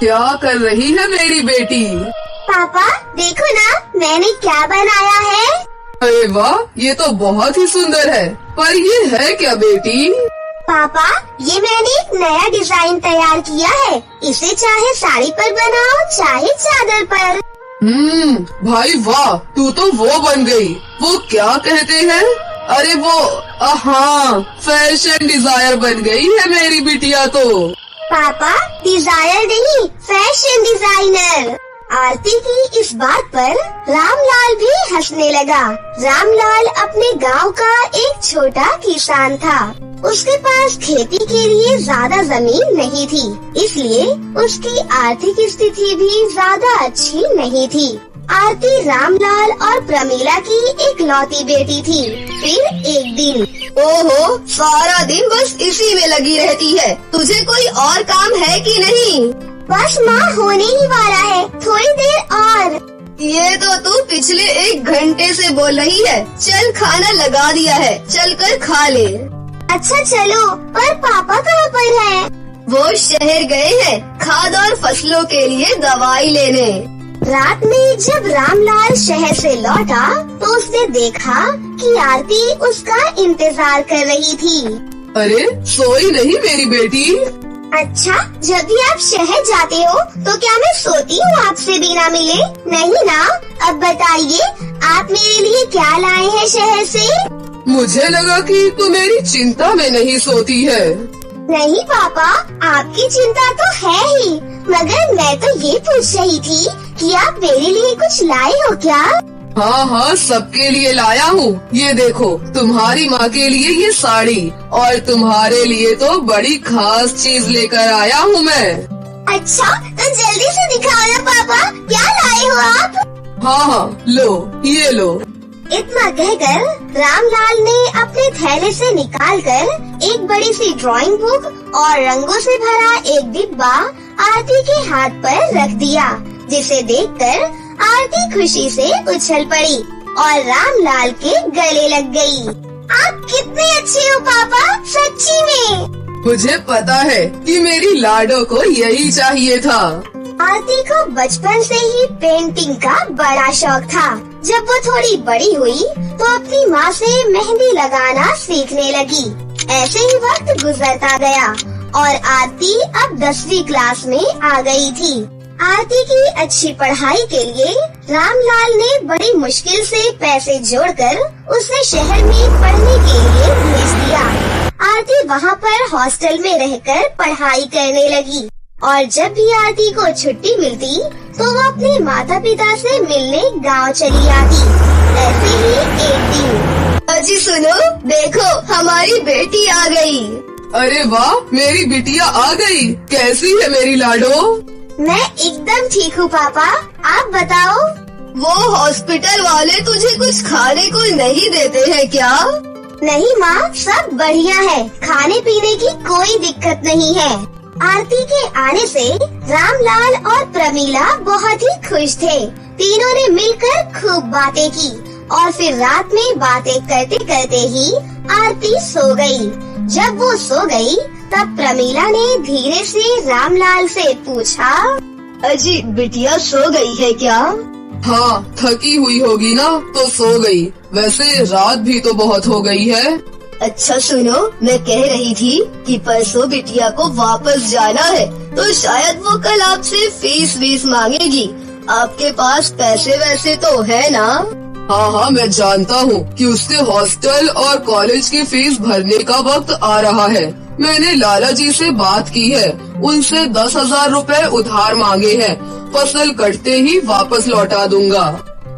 क्या कर रही है मेरी बेटी? पापा देखो ना, मैंने क्या बनाया है। अरे वाह, ये तो बहुत ही सुंदर है। पर ये है क्या बेटी? पापा ये मैंने एक नया डिजाइन तैयार किया है। इसे चाहे साड़ी पर बनाओ चाहे चादर पर। भाई वाह, तू तो वो बन गई। वो क्या कहते हैं? अरे वो हाँ, फैशन डिजायर बन गई है मेरी बिटिया तो। पापा डिजायर नहीं, फैशन डिजाइनर। आरती की इस बात पर रामलाल भी हंसने लगा। रामलाल अपने गांव का एक छोटा किसान था। उसके पास खेती के लिए ज्यादा जमीन नहीं थी, इसलिए उसकी आर्थिक स्थिति भी ज्यादा अच्छी नहीं थी। आरती रामलाल और प्रमीला की एक लौती बेटी थी। फिर एक दिन, ओहो, सारा दिन बस इसी में लगी रहती है। तुझे कोई और काम है कि नहीं? बस माँ होने ही वाला है, थोड़ी देर और। ये तो तू पिछले 1 घंटे से बोल रही है। चल खाना लगा दिया है, चल कर खा ले। अच्छा चलो, पर पापा कहाँ पर है? वो शहर गए हैं खाद और फसलों के लिए दवाई लेने। रात में जब रामलाल शहर से लौटा तो उसने देखा कि आरती उसका इंतजार कर रही थी। अरे सोई नहीं मेरी बेटी? अच्छा, जब भी आप शहर जाते हो तो क्या मैं सोती हूँ आपसे बिना मिले? नहीं ना। अब बताइए, आप मेरे लिए क्या लाए हैं शहर से? मुझे लगा कि तू मेरी चिंता में नहीं सोती है। नहीं पापा, आपकी चिंता तो है ही, मगर मैं तो ये पूछ रही थी कि आप मेरे लिए कुछ लाए हो क्या? हाँ हाँ, सबके लिए लाया हूँ। ये देखो, तुम्हारी माँ के लिए ये साड़ी, और तुम्हारे लिए तो बड़ी खास चीज लेकर आया हूँ मैं। अच्छा, तो जल्दी से दिखाओ ना पापा, क्या लाए हो आप? हाँ हाँ, लो ये लो। इतना कहकर रामलाल ने अपने थैले से निकालकर एक बड़ी सी ड्राइंग बुक और रंगों से भरा एक डिब्बा आरती के हाथ पर रख दिया, जिसे देखकर आरती खुशी से उछल पड़ी और रामलाल के गले लग गई। आप कितने अच्छे हो पापा, सच्ची में। मुझे पता है कि मेरी लाडो को यही चाहिए था। आरती को बचपन से ही पेंटिंग का बड़ा शौक था। जब वो थोड़ी बड़ी हुई तो अपनी माँ से मेहंदी लगाना सीखने लगी। ऐसे ही वक्त गुजरता गया और आरती अब 10वीं क्लास में आ गई थी। आरती की अच्छी पढ़ाई के लिए रामलाल ने बड़ी मुश्किल से पैसे जोड़कर उसे शहर में पढ़ने के लिए भेज दिया। आरती वहाँ पर हॉस्टल में रहकर पढ़ाई करने लगी और जब भी आरती को छुट्टी मिलती तो वो अपने माता पिता से मिलने गांव चली आती। ऐसे ही एक दिन, अजी सुनो, देखो हमारी बेटी आ गई। अरे वाह, मेरी बिटिया आ गई। कैसी है मेरी लाडो? मैं एकदम ठीक हूँ पापा, आप बताओ। वो हॉस्पिटल वाले तुझे कुछ खाने को नहीं देते हैं क्या? नहीं माँ, सब बढ़िया है, खाने पीने की कोई दिक्कत नहीं है। आरती के आने से रामलाल और प्रमीला बहुत ही खुश थे। तीनों ने मिलकर खूब बातें की और फिर रात में बातें करते करते ही आरती सो गई। जब वो सो गई तब प्रमीला ने धीरे से रामलाल से पूछा, अजी बिटिया सो गई है क्या? हाँ, थकी हुई होगी ना तो सो गई। वैसे रात भी तो बहुत हो गई है। अच्छा सुनो, मैं कह रही थी कि परसों बिटिया को वापस जाना है तो शायद वो कल आपसे फीस मांगेगी। आपके पास पैसे वैसे तो है ना? हाँ हाँ, मैं जानता हूँ कि उसके हॉस्टल और कॉलेज की फीस भरने का वक्त आ रहा है। मैंने लाला जी से बात की है, उनसे 10,000 रुपए उधार मांगे हैं। फसल कटते ही वापस लौटा दूंगा।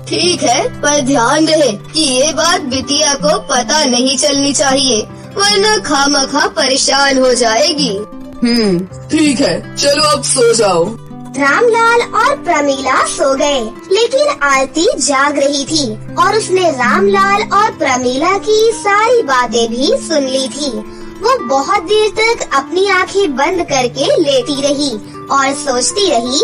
ठीक है, पर ध्यान रहे कि ये बात बिटिया को पता नहीं चलनी चाहिए, वरना खामखा परेशान हो जाएगी। ठीक है, चलो अब सो जाओ। रामलाल और प्रमीला सो गए, लेकिन आरती जाग रही थी और उसने रामलाल और प्रमीला की सारी बातें भी सुन ली थी। वो बहुत देर तक अपनी आंखें बंद करके लेटी रही और सोचती रही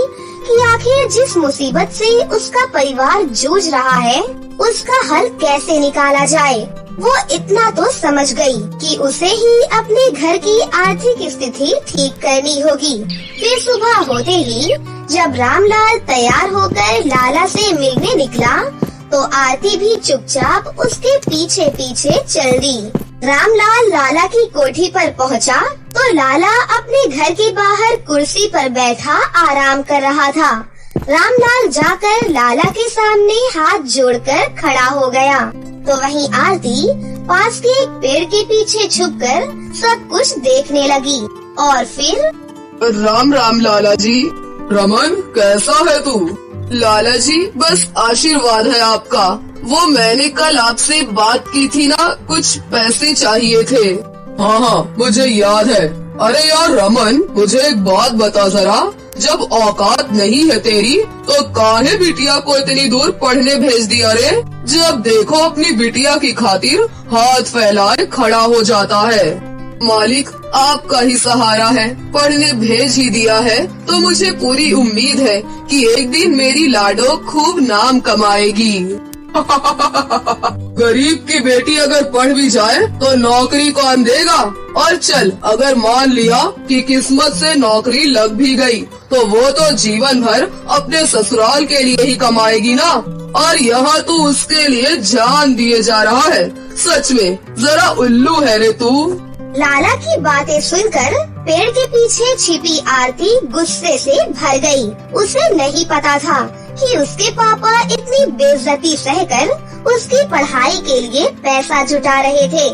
कि आखिर जिस मुसीबत से उसका परिवार जूझ रहा है उसका हल कैसे निकाला जाए। वो इतना तो समझ गई कि उसे ही अपने घर की आर्थिक स्थिति ठीक करनी होगी। फिर सुबह होते ही जब रामलाल तैयार होकर लाला से मिलने निकला तो आरती भी चुपचाप उसके पीछे पीछे चल दी। रामलाल लाला की कोठी पर पहुंचा तो लाला अपने घर के बाहर कुर्सी पर बैठा आराम कर रहा था। रामलाल जाकर लाला के सामने हाथ जोड़कर खड़ा हो गया तो वहीं आरती पास के एक पेड़ के पीछे छुपकर सब कुछ देखने लगी और फिर राम राम लाला जी। रमन, कैसा है तू? लाला जी, बस आशीर्वाद है आपका। वो मैंने कल आपसे बात की थी ना, कुछ पैसे चाहिए थे। हाँ, मुझे याद है। अरे यार रमन, मुझे एक बात बता जरा, जब औकात नहीं है तेरी तो काहे बिटिया को इतनी दूर पढ़ने भेज दिया रे? जब देखो अपनी बिटिया की खातिर हाथ फैलाए खड़ा हो जाता है। मालिक आपका ही सहारा है, पढ़ने भेज ही दिया है तो मुझे पूरी उम्मीद है कि एक दिन मेरी लाडो खूब नाम कमाएगी। गरीब की बेटी अगर पढ़ भी जाए तो नौकरी कौन देगा? और चल, अगर मान लिया कि किस्मत से नौकरी लग भी गई तो वो तो जीवन भर अपने ससुराल के लिए ही कमाएगी ना। और यहाँ तू उसके लिए जान दिए जा रहा है। सच में जरा उल्लू है रे तू। लाला की बातें सुनकर पेड़ के पीछे छिपी आरती गुस्से से भर गई। उसे नहीं पता था कि उसके पापा इतनी बेइज्जती सहकर उसकी पढ़ाई के लिए पैसा जुटा रहे थे।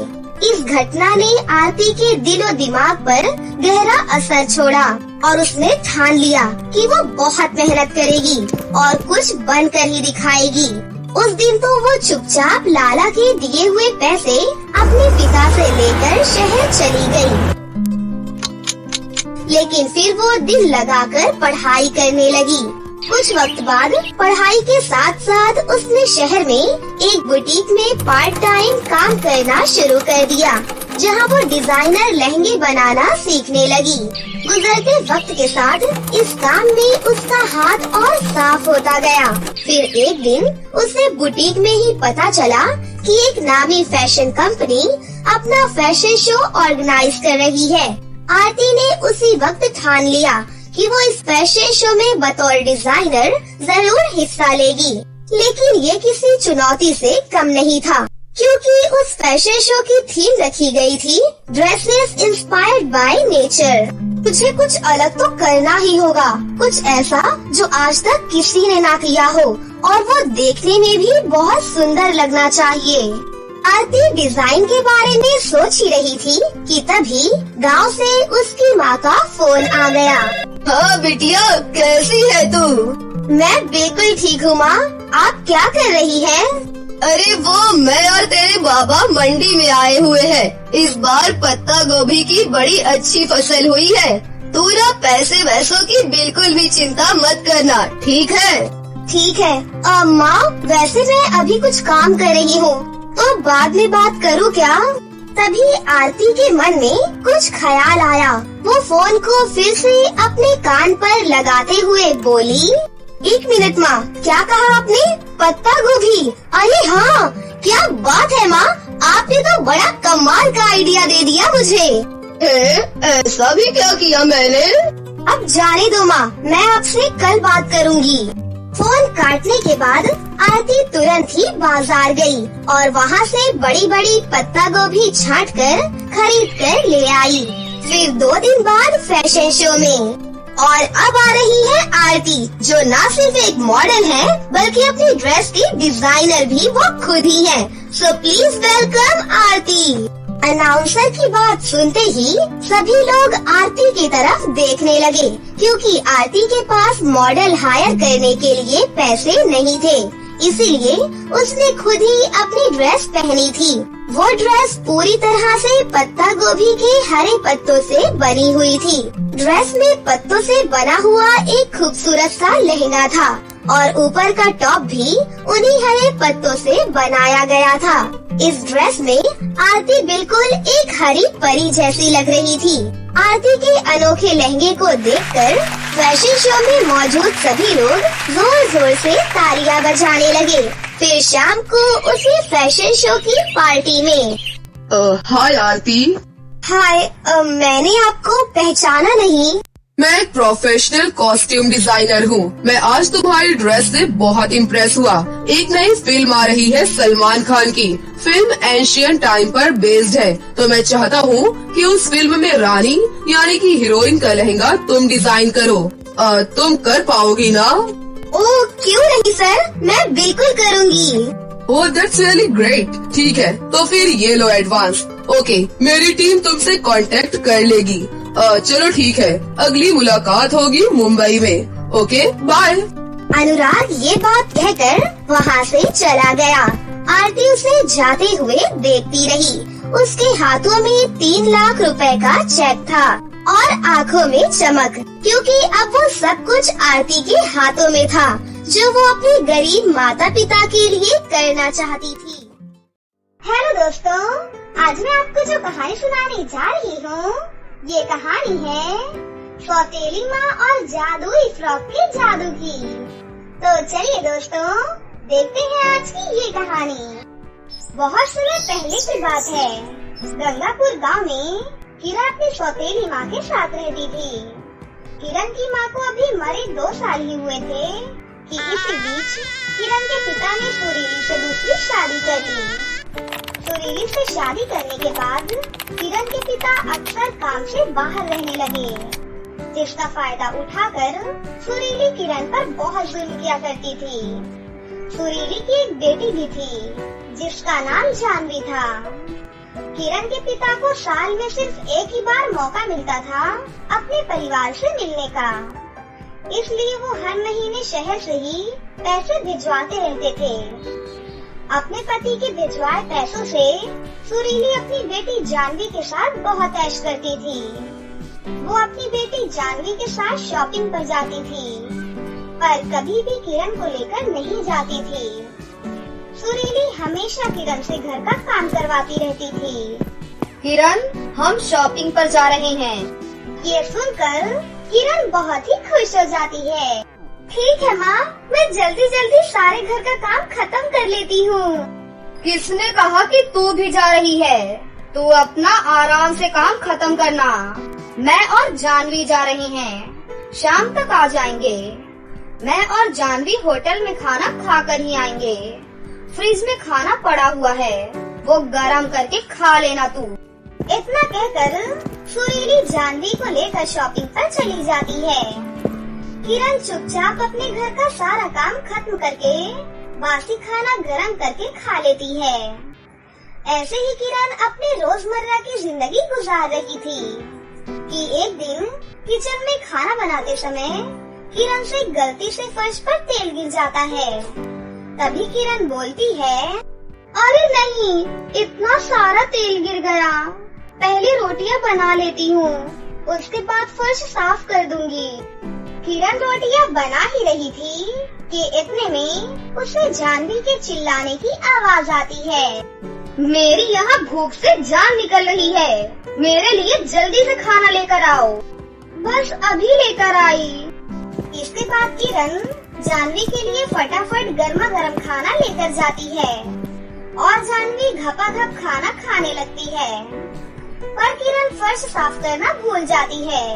इस घटना ने आरती के दिलो दिमाग पर गहरा असर छोड़ा और उसने ठान लिया कि वो बहुत मेहनत करेगी और कुछ बनकर ही दिखाएगी। उस दिन तो वो चुपचाप लाला के दिए हुए पैसे अपने पिता से लेकर शहर चली गई। लेकिन फिर वो दिल लगाकर पढ़ाई करने लगी। कुछ वक्त बाद पढ़ाई के साथ साथ उसने शहर में एक बुटीक में पार्ट टाइम काम करना शुरू कर दिया, जहां वो डिजाइनर लहंगे बनाना सीखने लगी। गुजरते वक्त के साथ इस काम में उसका हाथ और साफ होता गया। फिर एक दिन उसे बुटीक में ही पता चला कि एक नामी फैशन कंपनी अपना फैशन शो ऑर्गेनाइज कर रही है। आरती ने उसी वक्त ठान लिया कि वो इस फैशन शो में बतौर डिजाइनर जरूर हिस्सा लेगी। लेकिन ये किसी चुनौती से कम नहीं था, क्योंकि उस फैशन शो की थीम रखी गई थी ड्रेसेस इंस्पायर्ड बाय नेचर। मुझे कुछ अलग तो करना ही होगा, कुछ ऐसा जो आज तक किसी ने ना किया हो और वो देखने में भी बहुत सुंदर लगना चाहिए। आरती डिजाइन के बारे में सोच ही रही थी कि तभी गांव से उसकी माँ का फोन आ गया। हाँ बिटिया, कैसी है तू? मैं बिल्कुल ठीक हूँ माँ, आप क्या कर रही हैं? अरे वो मैं और तेरे बाबा मंडी में आए हुए हैं। इस बार पत्ता गोभी की बड़ी अच्छी फसल हुई है। तू ना पैसे वैसों की बिल्कुल भी चिंता मत करना, ठीक है? ठीक है माँ, वैसे मैं अभी कुछ काम कर रही हूँ तो बाद में बात करूँ क्या? तभी आरती के मन में कुछ ख्याल आया। वो फोन को फिर से अपने कान पर लगाते हुए बोली, 1 मिनट माँ, क्या कहा आपने? पत्ता गोभी? अरे हाँ, क्या बात है माँ, आपने तो बड़ा कमाल का आइडिया दे दिया मुझे। ऐसा भी क्या किया मैंने? अब जाने दो माँ, मैं आपसे कल बात करूँगी। फोन काटने के बाद आरती तुरंत ही बाजार गई और वहाँ से बड़ी बड़ी पत्ता गोभी छांट कर खरीद कर ले आई। फिर 2 दिन बाद फैशन शो में और अब आ रही है आरती, जो न सिर्फ एक मॉडल है बल्कि अपनी ड्रेस की डिजाइनर भी वो खुद ही है। So please welcome Aarti. Announcer की बात सुनते ही सभी लोग आरती की तरफ देखने लगे, क्योंकि आरती के पास मॉडल हायर करने के लिए पैसे नहीं थे। इसीलिए उसने खुद ही अपनी ड्रेस पहनी थी। वो ड्रेस पूरी तरह से पत्ता गोभी के हरे पत्तों से बनी हुई थी। ड्रेस में पत्तों से बना हुआ एक खूबसूरत सा लहंगा था और ऊपर का टॉप भी उन्हीं हरे पत्तों से बनाया गया था। इस ड्रेस में आरती बिल्कुल एक हरी परी जैसी लग रही थी। आरती के अनोखे लहंगे को देखकर फैशन शो में मौजूद सभी लोग जोर जोर से तालियां बजाने लगे। फिर शाम को उसी फैशन शो की पार्टी में। हाय आरती। हाय, मैंने आपको पहचाना नहीं। मैं एक प्रोफेशनल कॉस्ट्यूम डिजाइनर हूँ। मैं आज तुम्हारी ड्रेस से बहुत इम्प्रेस हुआ। एक नई फिल्म आ रही है सलमान खान की। फिल्म एंशियंट टाइम पर बेस्ड है, तो मैं चाहता हूँ कि उस फिल्म में रानी यानी कि हीरोइन का लहंगा तुम डिजाइन करो। तुम कर पाओगी ना? ओह क्यों नहीं सर, मैं बिल्कुल करूँगी। Oh that's really great. ठीक है, तो फिर ये लो एडवांस। ओके, मेरी टीम तुमसे कांटेक्ट कर लेगी। चलो ठीक है, अगली मुलाकात होगी मुंबई में। Okay bye. अनुराग ये बात कहकर वहाँ से चला गया। आरती उसे जाते हुए देखती रही। उसके हाथों में 3 लाख रुपए का चेक था और आँखों में चमक, क्योंकि अब वो सब कुछ आरती के हाथों में था जो वो अपने गरीब माता पिता के लिए करना चाहती थी। हेलो दोस्तों, आज मैं आपको जो कहानी सुनाने जा रही हूँ, ये कहानी है सौतेली माँ और जादुई फ्रॉक के जादू की। तो चलिए दोस्तों, देखते हैं आज की ये कहानी। बहुत समय पहले की बात है। गंगापुर गांव में किरण अपनी सौतेली माँ के साथ रहती थी। किरण की माँ को अभी मरे 2 साल ही हुए थे कि इसी बीच किरण के पिता ने सुरीली से दूसरी शादी कर ली। सुरीली से शादी करने के बाद किरण के पिता अक्सर काम से बाहर रहने लगे, जिसका फायदा उठाकर सुरीली किरण पर बहुत जुल्म किया करती थी। सुरीली की एक बेटी भी थी जिसका नाम जानवी था। किरण के पिता को साल में सिर्फ एक ही बार मौका मिलता था अपने परिवार से मिलने का, इसलिए वो हर महीने शहर से ही पैसे भिजवाते रहते थे। अपने पति के भिजवाए पैसों से सुरीली अपनी बेटी जानवी के साथ बहुत ऐश करती थी। वो अपनी बेटी जानवी के साथ शॉपिंग पर जाती थी, पर कभी भी किरण को लेकर नहीं जाती थी। सुरीली हमेशा किरण से घर का काम करवाती रहती थी। किरण, हम शॉपिंग पर जा रहे हैं। ये सुनकर किरण बहुत ही खुश हो जाती है। ठीक है माँ, मैं जल्दी जल्दी सारे घर का काम खत्म कर लेती हूँ। किसने कहा कि तू भी जा रही है? तू अपना आराम से काम खत्म करना। मैं और जानवी जा रहे हैं, शाम तक आ जाएंगे। मैं और जानवी होटल में खाना खा कर ही आएंगे। फ्रिज में खाना पड़ा हुआ है, वो गरम करके खा लेना तू। इतना कहकर सुरीली जानवी को लेकर शॉपिंग पर चली जाती है। किरण चुपचाप अपने घर का सारा काम खत्म करके बासी खाना गरम करके खा लेती है। ऐसे ही किरण अपने रोजमर्रा की जिंदगी गुजार रही थी कि एक दिन किचन में खाना बनाते समय किरण से गलती से फर्श पर तेल गिर जाता है। तभी किरण बोलती है, अरे नहीं, इतना सारा तेल गिर गया। पहले रोटियां बना लेती हूँ, उसके बाद फर्श साफ कर दूंगी। किरण रोटियां बना ही रही थी कि इतने में उसे जानवी के चिल्लाने की आवाज आती है। मेरी यहाँ भूख से जान निकल रही है, मेरे लिए जल्दी से खाना लेकर आओ। बस अभी लेकर आई। इसके बाद किरण जानवी के लिए फटाफट गर्मा गर्म खाना लेकर जाती है और जानवी घपाघप खाना खाने लगती है। पर किरण फर्श साफ करना भूल जाती है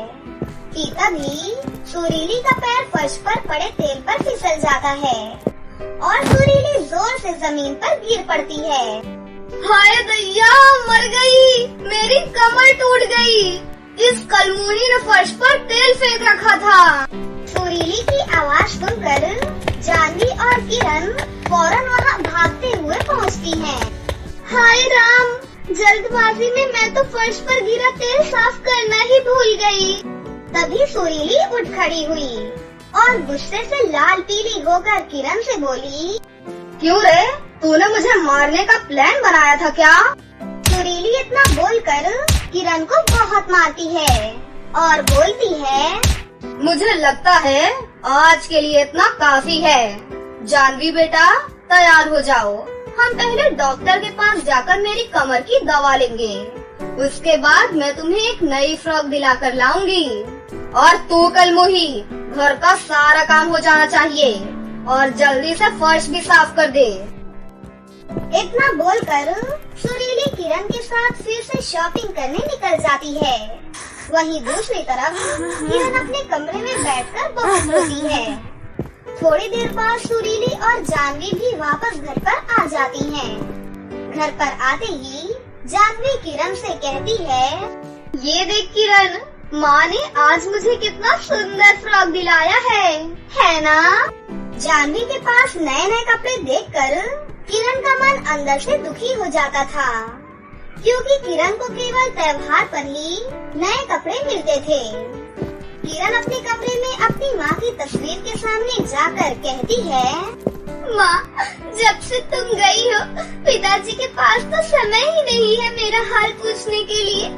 कि तभी सुरीली का पैर फर्श पर पड़े तेल पर फिसल जाता है और सुरीली जोर से जमीन पर गिर पड़ती है। हाय दैया, मर गई, मेरी कमर टूट गई। इस कलमुनी ने फर्श पर तेल फेंक रखा था। सुरीली की आवाज सुनकर जानवी और किरण फौरन वहाँ भागते हुए पहुँचती हैं। हाय राम, जल्दबाजी में मैं तो फर्श पर गिरा तेल साफ करना ही भूल गई। तभी सुरीली उठ खड़ी हुई और गुस्से से लाल पीली होकर किरण से बोली, क्यों रे, तूने मुझे मारने का प्लान बनाया था क्या? सुरीली इतना बोलकर किरण को बहुत मारती है और बोलती है, मुझे लगता है आज के लिए इतना काफी है। जानवी बेटा, तैयार हो जाओ, हम पहले डॉक्टर के पास जाकर मेरी कमर की दवा लेंगे। उसके बाद मैं तुम्हें एक नई फ्रॉक दिलाकर लाऊंगी। और तू कलमुही, घर का सारा काम हो जाना चाहिए और जल्दी से फर्श भी साफ कर दे। इतना बोलकर सुरीली किरण के साथ फिर से शॉपिंग करने निकल जाती है। वहीं दूसरी तरफ किरण अपने कमरे में बैठकर बहुत रोती है। थोड़ी देर बाद सुरीली और जानवी भी वापस घर पर आ जाती हैं। घर पर आते ही जानवी किरण से कहती है, ये देख किरण, माँ ने आज मुझे कितना सुंदर फ्रॉक दिलाया है ना? जानवी के पास नए नए कपड़े देखकर किरण का मन अंदर से दुखी हो जाता था, क्योंकि किरण को केवल त्योहार पर ही नए कपड़े मिलते थे। किरण अपने कमरे में अपनी माँ की तस्वीर के सामने जाकर कहती है, माँ, जब से तुम गई हो पिताजी के पास तो समय ही नहीं है मेरा हाल पूछने के लिए।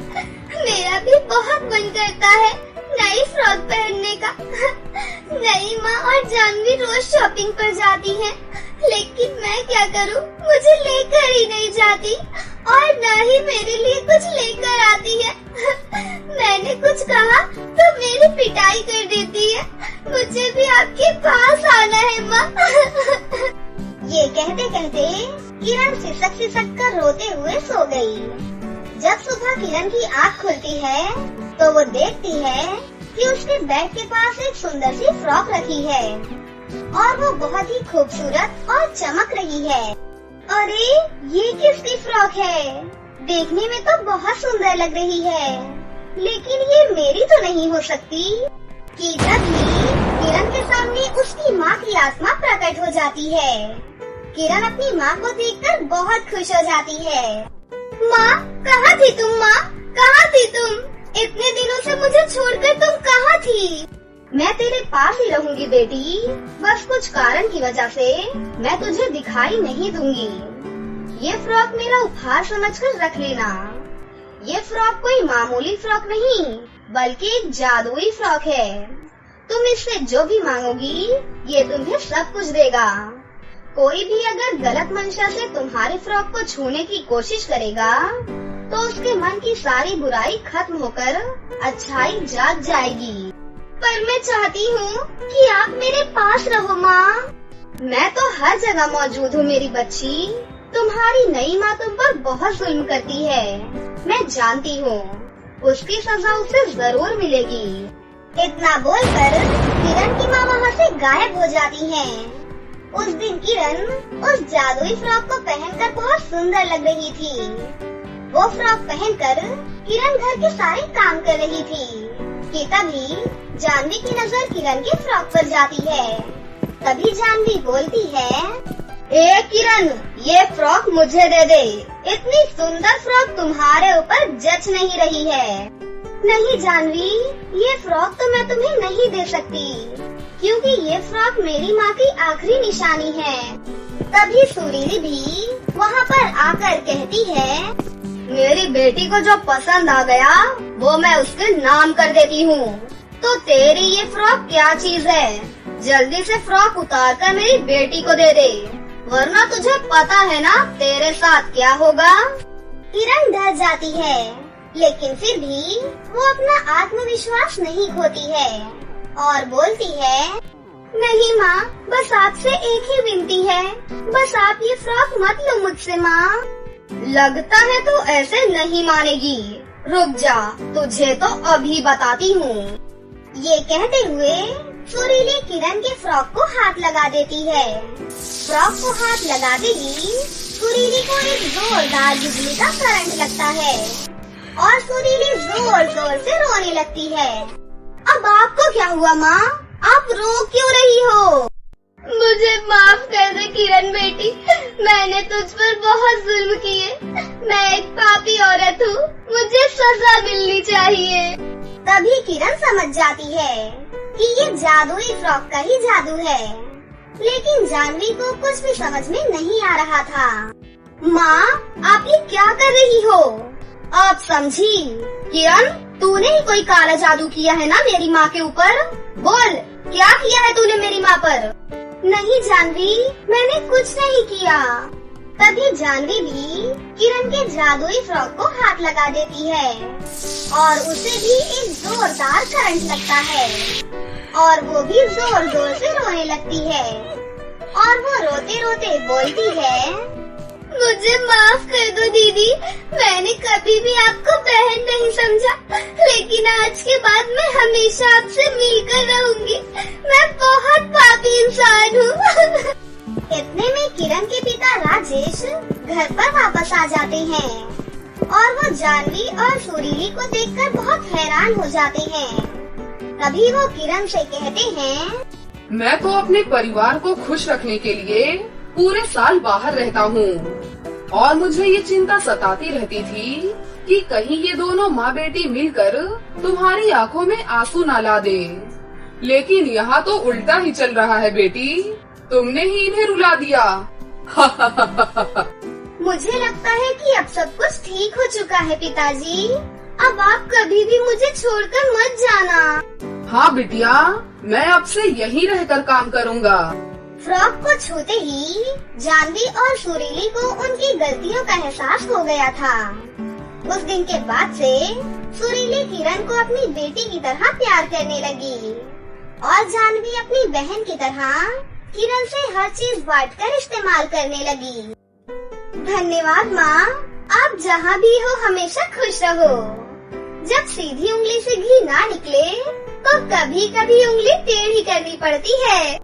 मेरा भी बहुत मन करता है नई फ्रॉक पहनने का। नई माँ और जानवी रोज शॉपिंग पर जाती हैं, लेकिन मैं क्या करूँ, मुझे लेकर ही नहीं जाती और न ही मेरे लिए कुछ लेकर आती है। मैंने कुछ कहा तो मेरी पिटाई कर देती है। मुझे भी आपके पास आना है माँ। ये कहते कहते किरण सिसक कर रोते हुए सो गई। जब सुबह किरण की आँख खुलती है तो वो देखती है कि उसके बेड के पास एक सुंदर सी फ्रॉक रखी है और वो बहुत ही खूबसूरत और चमक रही है। अरे ये किसकी फ्रॉक है? देखने में तो बहुत सुंदर लग रही है, लेकिन ये मेरी तो नहीं हो सकती। कि तभी किरण के सामने उसकी माँ की आत्मा प्रकट हो जाती है। किरण अपनी माँ को देखकर बहुत खुश हो जाती है। माँ, कहाँ थी तुम? माँ, कहाँ थी तुम? इतने दिनों से मुझे छोड़कर तुम कहाँ थी? मैं तेरे पास ही रहूंगी बेटी, बस कुछ कारण की वजह से मैं तुझे दिखाई नहीं दूंगी। ये फ्रॉक मेरा उपहार समझकर रख लेना। ये फ्रॉक कोई मामूली फ्रॉक नहीं, बल्कि एक जादुई फ्रॉक है। तुम इससे जो भी मांगोगी ये तुम्हें सब कुछ देगा। कोई भी अगर गलत मंशा से तुम्हारे फ्रॉक को छूने की कोशिश करेगा तो उसके मन की सारी बुराई खत्म होकर अच्छाई जाग जाएगी। पर मैं चाहती हूँ कि आप मेरे पास रहो माँ। मैं तो हर जगह मौजूद हूँ मेरी बच्ची। तुम्हारी नई माँ तुम पर बहुत जुल्म करती है, मैं जानती हूँ। उसकी सजा उसे जरूर मिलेगी। इतना बोलकर किरण की माँ वहाँ से गायब हो जाती हैं। उस दिन किरण उस जादुई फ्रॉक को पहनकर बहुत सुंदर लग रही थी। वो फ्रॉक पहनकर किरण घर के सारे काम कर रही थी कि तभी जानवी की नजर किरण के फ्रॉक पर जाती है। तभी जानवी बोलती है, ए किरण, ये फ्रॉक मुझे दे दे। इतनी सुंदर फ्रॉक तुम्हारे ऊपर जच नहीं रही है। नहीं जानवी, ये फ्रॉक तो मैं तुम्हें नहीं दे सकती, क्योंकि ये फ्रॉक मेरी माँ की आखिरी निशानी है। तभी सुरीली भी वहाँ पर आकर कहती है, मेरी बेटी को जो पसंद आ गया वो मैं उसके नाम कर देती हूँ। तो तेरी ये फ्रॉक क्या चीज है? जल्दी से फ्रॉक उतार कर मेरी बेटी को दे दे, वरना तुझे पता है ना तेरे साथ क्या होगा। किरण डर जाती है, लेकिन फिर भी वो अपना आत्मविश्वास नहीं खोती है और बोलती है, नहीं माँ, बस आपसे एक ही विनती है, बस आप ये फ्रॉक मत लो मुझसे माँ। लगता है तू ऐसे नहीं मानेगी, रुक जा, तुझे तो अभी बताती हूँ। ये कहते हुए सुरीली किरण के फ्रॉक को हाथ लगा देती है। फ्रॉक को हाथ लगाते ही सुरीली को एक जोरदार बिजली का करंट लगता है और सुरीली जोर जोर से रोने लगती है। अब आपको क्या हुआ माँ? आप रो क्यों रही हो? मुझे माफ कर दे किरण बेटी, मैंने तुझ पर बहुत जुल्म किए। मैं एक पापी औरत हूँ, मुझे सजा मिलनी चाहिए। तभी किरण समझ जाती है कि ये जादुई फ्रॉक का ही जादू है, लेकिन जानवी को कुछ भी समझ में नहीं आ रहा था। माँ, आप ये क्या कर रही हो? आप समझी? किरण, तूने ही कोई काला जादू किया है ना मेरी माँ के ऊपर? बोल, क्या किया है तूने मेरी माँ पर? नहीं जानवी, मैंने कुछ नहीं किया। तभी जानवी भी किरण के जादुई फ्रॉक को हाथ लगा देती है और उसे भी एक जोरदार करंट लगता है और वो भी जोर जोर से रोने लगती है। और वो रोते रोते बोलती है, मुझे माफ कर दो दीदी, मैंने कभी भी आपको बहन नहीं समझा, लेकिन आज के बाद मैं हमेशा आपसे मिलकर रहूंगी। मैं बहुत पापी इंसान हूँ। इतने में किरण के पिता राजेश घर पर वापस आ जाते हैं और वो जानवी और सुरीली को देखकर बहुत हैरान हो जाते हैं। तभी वो किरण से कहते हैं, मैं तो अपने परिवार को खुश रखने के लिए पूरे साल बाहर रहता हूँ और मुझे ये चिंता सताती रहती थी कि कहीं ये दोनों माँ बेटी मिलकर तुम्हारी आंखों में आंसू न ला दे। लेकिन यहाँ तो उल्टा ही चल रहा है बेटी, तुमने ही इन्हें रुला दिया। मुझे लगता है कि अब सब कुछ ठीक हो चुका है पिताजी। अब आप कभी भी मुझे छोड़कर मत जाना। हाँ बिटिया, मैं अब से यहीं रहकर काम करूँगा। फ्रॉक को छूते ही जानवी और सुरीली को उनकी गलतियों का एहसास हो गया था। उस दिन के बाद से सुरीली किरण को अपनी बेटी की तरह प्यार करने लगी और जानवी अपनी बहन की तरह किरण से हर चीज बांटकर इस्तेमाल करने लगी। धन्यवाद माँ, आप जहाँ भी हो हमेशा खुश रहो। जब सीधी उंगली से घी ना निकले तो कभी कभी उंगली टेढ़ी करनी पड़ती है।